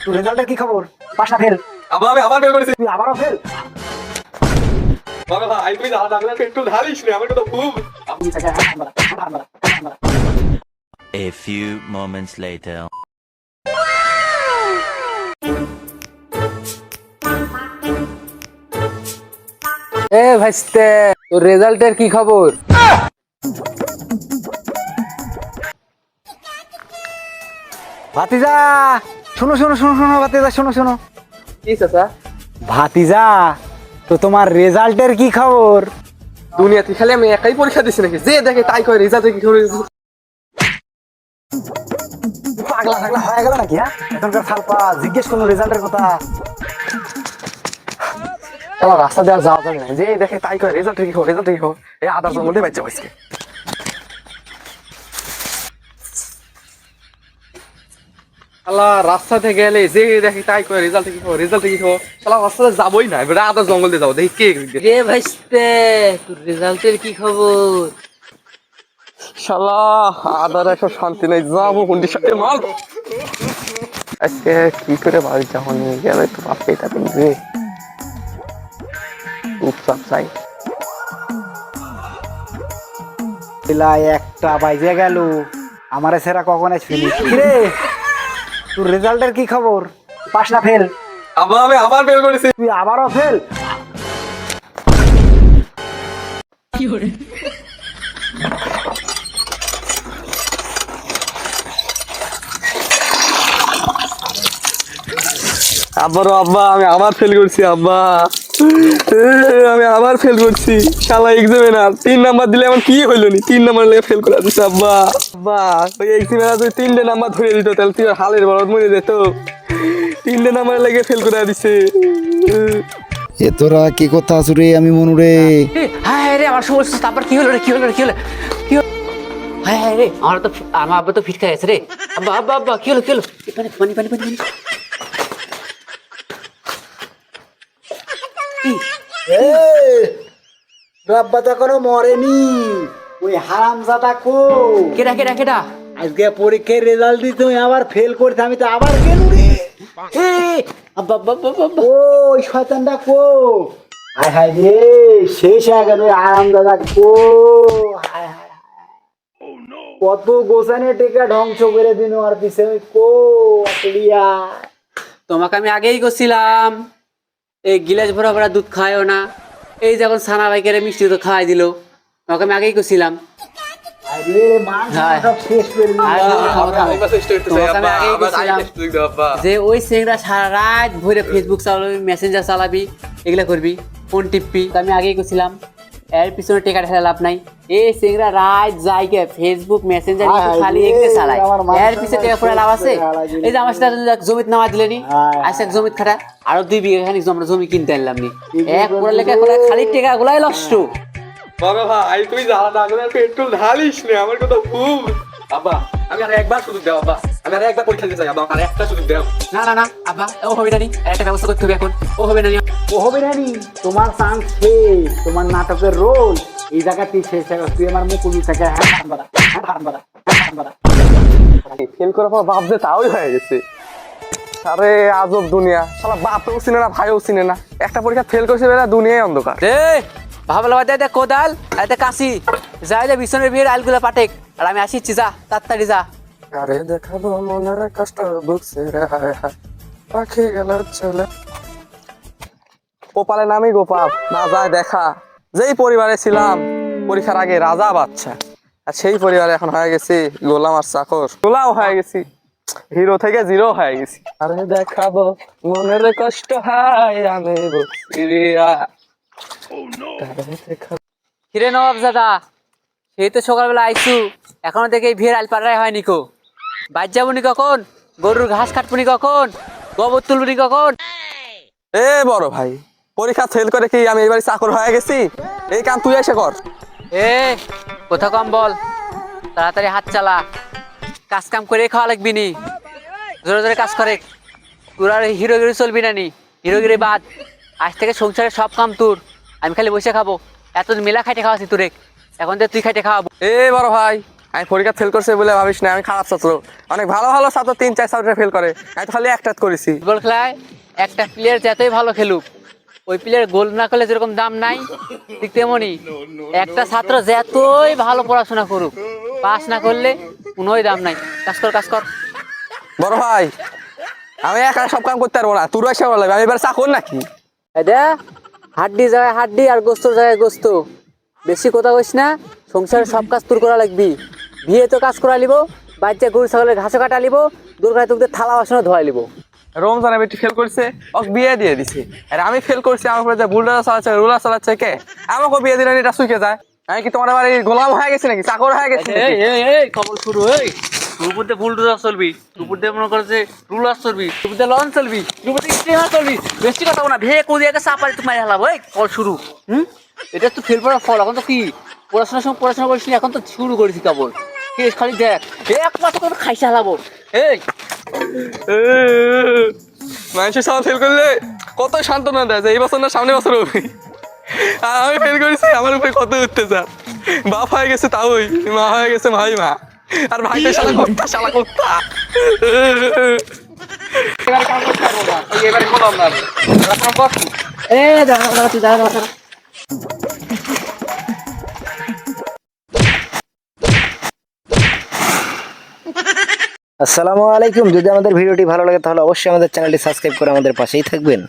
তোর রেজাল্টের কি খবর? পাস না ফেল? আমি আবার বের করেছি। তুই আবারও ফেল? বাবা ভাই তুই যা লাগলে পেট্রোল ঢালিস না, আমার কথা খুব। A few moments later. এ ভাইস্তে, তোর রেজাল্টের কি খবর? ভাতিজা শোনো শোনো শোনো শোনো ভাতিজা শোনো শোনো। কি চাচা? ভাতিজা তো তোমার রেজাল্টের কি খবর? দুনিয়াতে খালি আমি একাই পরীক্ষা দিছি নাকি? যে দেখে তাই কয় রেজাল্টের কি খবর? পাগলা পাগলা হয়ে গেল নাকি? হ্যাঁ এখনকার সালপা জিজ্ঞেস করলো রেজাল্টের কথা। আমার রাস্তা দেওয়া যাওয়া যাবে না, যে দেখে তাই কয় রেজাল্টের কি খবর, রেজাল্টের কি খবর। এই আদার জঙ্গলে বাচ্চা বসকে শালা রাস্তাতে গেলে যে দেখে তাই কয় রেজাল্টের কি খবর, রেজাল্টের কি খবর। শালা রাস্তাতে যাবোই না, এবারে আদার জঙ্গল দিয়ে যাবো, দেখি কে রে ভাইস্তে, তোর রেজাল্টের কি খবর? শালা আদার একটা শান্তি নেই, যাবো কোনটির সাথে মাল। আজকে কি করে বাড়ি যাওয়া নিয়ে গেলে তো বাপকে এটা কিনবে উপচাপ চাই। বেলায় একটা বাজে গেল, আমারে সেরা কখন আসবি? রে তোর রেজাল্টের কি খবর? পাস না ফেল? আমি আবার বের করেছি। তুই আবারও ফেল? আবারও আব্বা আমি আবার ফেল করছি। আব্বা আমি আবার ফেল করছি। শালা এক্সামিনার 3 নাম্বার দিলে আমার কি হইলো নি? 3 নাম্বার লেগে ফেল করে দিচ্ছে। আব্বা আব্বা ওই এক্সামিনার যদি 3টে নাম্বার ধরে দিত তাহলে তুই হালের বরদ মরে যেত। 3টে নাম্বার লেগে ফেল করে দিছে। এ তোরা কি কথা রে? আমি মনু রে। হ্যাঁ রে, আমার সমস্যা। তারপর কি হলো রে? কি হলো রে? কি হলো? কি হলো? হ্যাঁ রে, আমার আব্বা তো ফিটকা গেছে রে। আব্বা আব্বা আব্বা কি হলো? কি হলো? পানি পানি পানি পানি পানি। রাব্বা তো এখনো মরেনি। ওই হারামজাদা কো কেডা কেডা কেডা? আজকে পরীক্ষার রেজাল্ট দিতে তুই আবার ফেল করতে, আমি তো আবার কেন রে? আব্বা আব্বা আব্বা আব্বা। ওই শয়তানটা কো? হায় হায় রে, শেষ হয়ে গেল হারামজাদা কো। হায় হায় কত গোছানে টেকা ধ্বংস করে দিন আর পিছে কো আটলিয়া। তোমাকে আমি আগেই করছিলাম এই গিলাস ভরা ভরা দুধ খায়ও না। এই যখন সানা ভাইকে মিষ্টি তো খাওয়াই দিল, তোমাকে আমি আগেই করছিলাম। আরে মান সব শেষ করে দিল। যে ওই সিংরা সারা রাত ভরে ফেসবুক চালাবি, মেসেঞ্জার চালাবি, এগুলা করবি, ফোন টিপবি। তো আমি আগেই করছিলাম এর পিছনে টেকা ঢেলা লাভ নাই। এই সিংরা রাত যাইকে ফেসবুক মেসেঞ্জার খালি এগুলো চালায়, এর পিছনে টেকা পড়ে লাভ আছে? এই যে আমার সাথে জমিত নামা দিলেনি, আজকে জমিত খাটা আরো 2 বিঘা খানিক জমি কিনতে আনলাম নি। এক পড়ে লেখা করে খালি টেকা গুলাই নষ্ট। বাবা ভাই তুই যা লাগলে পেট্রোল ঢালিস না, আমার কথা খুব। আব্বা আমি আর একবার সুযোগ দাও। আব্বা আমি আর একবার পরীক্ষা দিতে চাই। আব্বা আর একটা সুযোগ দাও। না না না আব্বা, ও হবে না নি, একটা ব্যবস্থা করতে হবে এখন। ও হবে না নি, ও হবে না নি, তোমার চান্স শেষ। তোমার নাটকের রোল এই জায়গাতেই শেষ হয়ে গেছে। তুই আমার মুকুল থেকে ফেল করার পর বাপ যে তাওই হয়ে গেছে। আরে আজব দুনিয়া, শালা বাপও চিনে না ভাইও চিনে না। একটা পরীক্ষা ফেল করছে বেলা দুনিয়ায় অন্ধকার। রে ভাবলা বাদে দে কোদাল এতে কাশি যাই যে বিছনের বিয়ের আলগুলা পাটেক। আর আমি আসিচ্ছি, যা তাড়াতাড়ি যা। আরে দেখাবো মনের কষ্ট বুকছে রে, হায় হায় পাখি গেল চলে। গোপালের নামই গোপাল, না যায় দেখা। যেই পরিবারে ছিলাম পরীক্ষার আগে রাজা বাচ্চা, আর সেই পরিবারে এখন হয়ে গেছি গোলাম আর চাকর। গোলাও হয়ে গেছি, হিরো থেকে জিরো হয়ে গেছি। আরে দেখাবো মনের কষ্ট হায় আমি হিরে নবাব দাদা, সেই তো সকালবেলা আইসু, এখনো দেখে এই ভিড় আল পাড়াই হয়নি কো। বাজ যাবো নি কখন? গরুর ঘাস কাটবো নি কখন? গোবর তুলবো নি কখন? এ বড় ভাই, পরীক্ষা ফেল করে কি আমি এবারে চাকর হয়ে গেছি? এই কাম তুই এসে কর। এ কথা কম বল, তাড়াতাড়ি হাত চালা। কাজ কাম করে খাওয়া লাগবি নি, জোরে জোরে কাজ করে। তোর আর হিরোগিরি চলবি না নি, হিরোগিরি বাদ। আজ থেকে সংসারের সব কাম তোর, আমি খালি বসে খাবো। এতদিন মেলা খাইতে খাওয়াছি তোরে, এখন তো তুই খাইতে খাওয়াবো। এ বড় ভাই, আমি পরীক্ষা ফেল করছে বলে ভাবিস না আমি খারাপ ছাত্র, অনেক ভালো ভালো ছাত্র 3-4 সাবজেক্ট ফেল করে, আমি তো খালি একটা করেছি। ফুটবল খেলায় একটা প্লেয়ার যতই ভালো খেলুক, ওই প্লেয়ার গোল না করলে যেরকম দাম নাই, ঠিক তেমনই একটা ছাত্র যতই ভালো পড়াশোনা করুক, পাস না করলে কোনোই দাম নাই। কাজ কর কাজ কর। বড় ভাই আমি একা সব কাম করতে পারবো না, তোর এসে লাগবে, আমি এবার চাকর নাকি? এটা হাড্ডি জায়গায় হাড্ডি আর গোস্তর জায়গায় গোস্ত, বেশি কথা কইস না। সংসারের সব কাজ তোর করা লাগবি। বিয়ে তো কাজ করা লিব, বাচ্চা গরু ছাগলের ঘাসও কাটা লিব, দরকার তোকে থালা বাসনও ধোয়া লিব। রমজান বেটি ফেল করছে, ওকে বিয়ে দিয়ে দিছে, আর আমি ফেল করছি, আমার উপরে যে বুলডোজার চালাচ্ছে রুলার চালাচ্ছে কে? আমাকে বিয়ে দিলেন, এটা শুকে যায়। আমি কি তোমার বাড়ি গোলাম হয়ে গেছি নাকি, চাকর হয়ে গেছি নাকি? খবর শুরু হই, রূপতে বুলডোজার চলবি, রূপতে মনে করে যে রুলার চলবি, রূপতে লঞ্চ চলবি, রূপতে স্টিমার চলবি। বেশি কথা না, ভে কোদিয়াকে চাপালি তুমি হেলাব। ওই কল শুরু। এটা তো ফেল করার ফল। এখন তো কি পড়াশোনার সময় পড়াশোনা করিস, এখন তো শুরু করেছি কেবল। খালি দেখ এক মাত্র করে খাইছে হেলাবো। এই মানুষের সামনে ফেল করলে কত সান্ত্বনা দেয় যে এই বছর না সামনে বছর হবে। আর আমি ফেল করেছি, আমার উপরে কত অত্যাচার। বাপ হয়ে গেছে তাওই, মা হয়ে গেছে ভাই মা, আর ভাইটা শালা করতা। এবারে কাম করতে পারবো না, এবারে বললাম না কাম কর। দাঁড়া তুই দাঁড়া। আসসালামু আলাইকুম। যদি আমাদের ভিডিওটি ভালো লাগে তাহলে অবশ্যই আমাদের চ্যানেলটি সাবস্ক্রাইব করে আমাদের পাশেই থাকবেন।